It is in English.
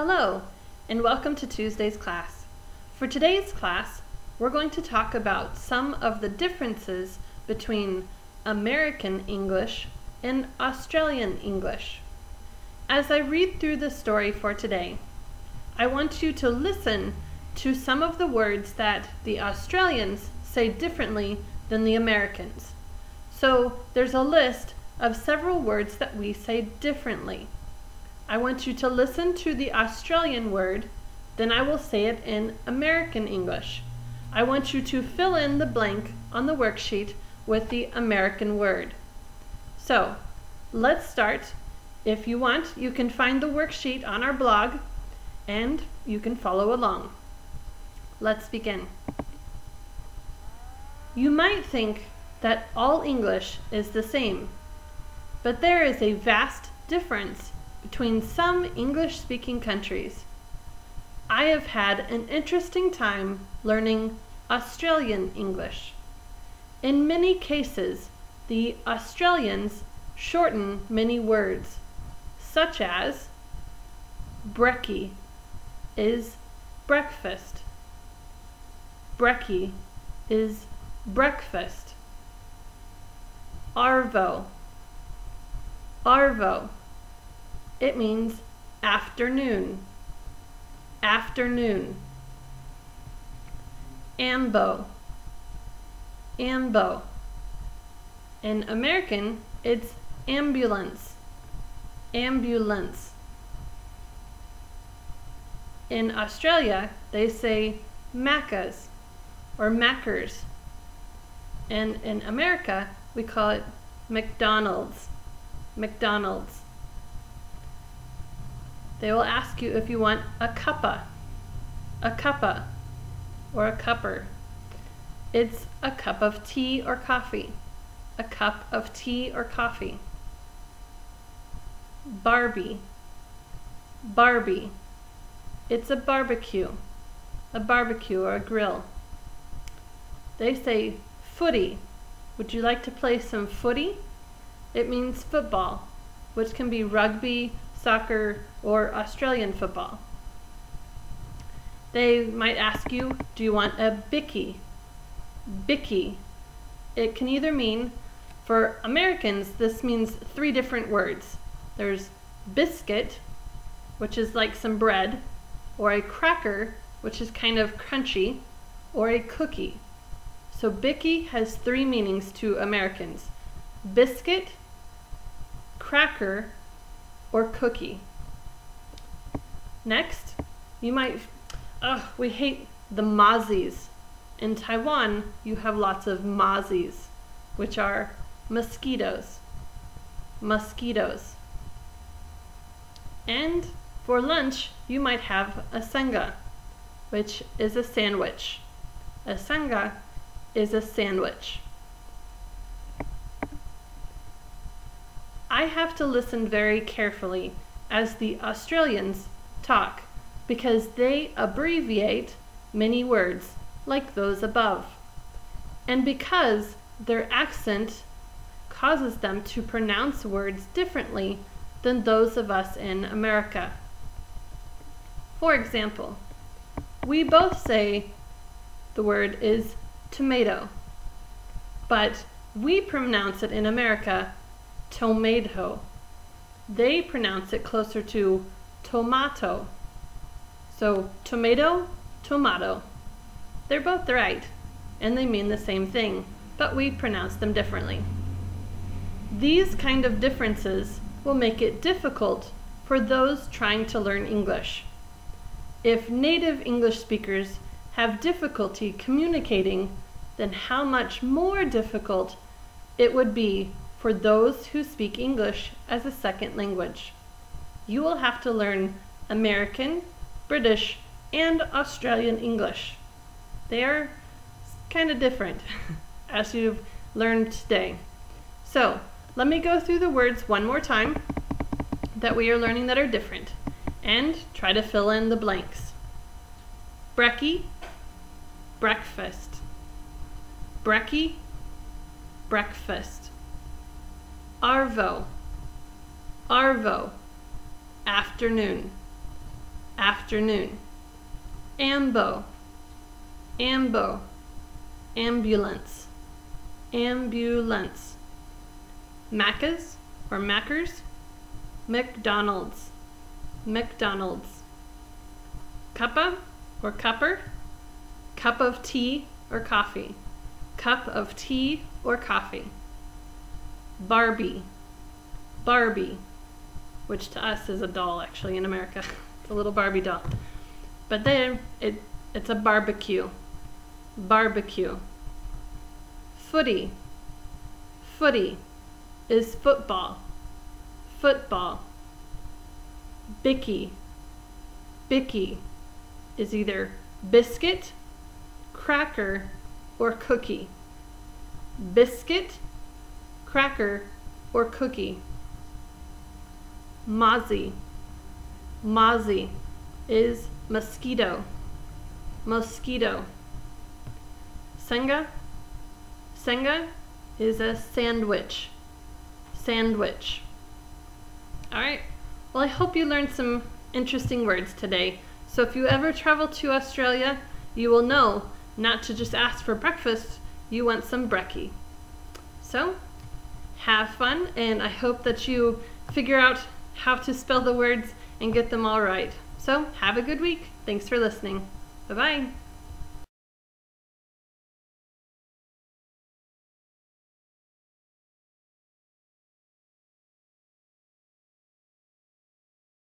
Hello, and welcome to Tuesday's class. For today's class, we're going to talk about some of the differences between American English and Australian English. As I read through the story for today, I want you to listen to some of the words that the Australians say differently than the Americans. So there's a list of several words that we say differently. I want you to listen to the Australian word, then I will say it in American English. I want you to fill in the blank on the worksheet with the American word. So, let's start. If you want, you can find the worksheet on our blog and you can follow along. Let's begin. You might think that all English is the same, but there is a vast difference between some English-speaking countries. I have had an interesting time learning Australian English. In many cases, the Australians shorten many words, such as brekkie is breakfast. Brekkie is breakfast. Arvo. Arvo. It means afternoon. Afternoon. Ambo. Ambo. In American, it's ambulance. Ambulance. In Australia, they say Maccas or Maccers. And in America, we call it McDonald's. McDonald's. They will ask you if you want a cuppa, or a cupper. It's a cup of tea or coffee. A cup of tea or coffee. Barbie. Barbie. It's a barbecue or a grill. They say footy. Would you like to play some footy? It means football, which can be rugby, soccer, or Australian football. They might ask you, do you want a bicky? Bicky. It can either mean, for Americans, this means three different words. There's biscuit, which is like some bread, or a cracker, which is kind of crunchy, or a cookie. So bicky has three meanings to Americans: biscuit, cracker, or cookie. Next, you might, we hate the mozzies. In Taiwan, you have lots of mozzies, which are mosquitoes. Mosquitoes. And for lunch, you might have a senga, which is a sandwich. A senga is a sandwich. I have to listen very carefully as the Australians talk because they abbreviate many words like those above, and because their accent causes them to pronounce words differently than those of us in America. For example, we both say the word is tomato, but we pronounce it in America tomato. They pronounce it closer to tomato. So tomato, tomato. They're both right, and they mean the same thing, but we pronounce them differently. These kind of differences will make it difficult for those trying to learn English. If native English speakers have difficulty communicating, then how much more difficult it would be for those who speak English as a second language. You will have to learn American, British, and Australian English. They are kind of different, as you've learned today. So, let me go through the words one more time that we are learning that are different, and try to fill in the blanks. Brekkie, breakfast. Brekkie, breakfast. Arvo, arvo, afternoon. afternoon. Ambo, ambo, ambulance, ambulance. Macca's or Mackers, McDonald's, McDonald's. Cuppa or cupper, cup of tea or coffee, cup of tea or coffee. Barbie, Barbie, which to us is a doll actually in America. It's a little Barbie doll. But then it's a barbecue, barbecue. Footy, footy is football, football. Bicky, bicky is either biscuit, cracker, or cookie. Biscuit, cracker, or cookie. Mozzie, mozzie is mosquito, mosquito. Senga, senga is a sandwich, sandwich. All right, well, I hope you learned some interesting words today. So if you ever travel to Australia, you will know not to just ask for breakfast, you want some brekkie. So have fun, and I hope that you figure out how to spell the words and get them all right. So have a good week. Thanks for listening. Bye-bye.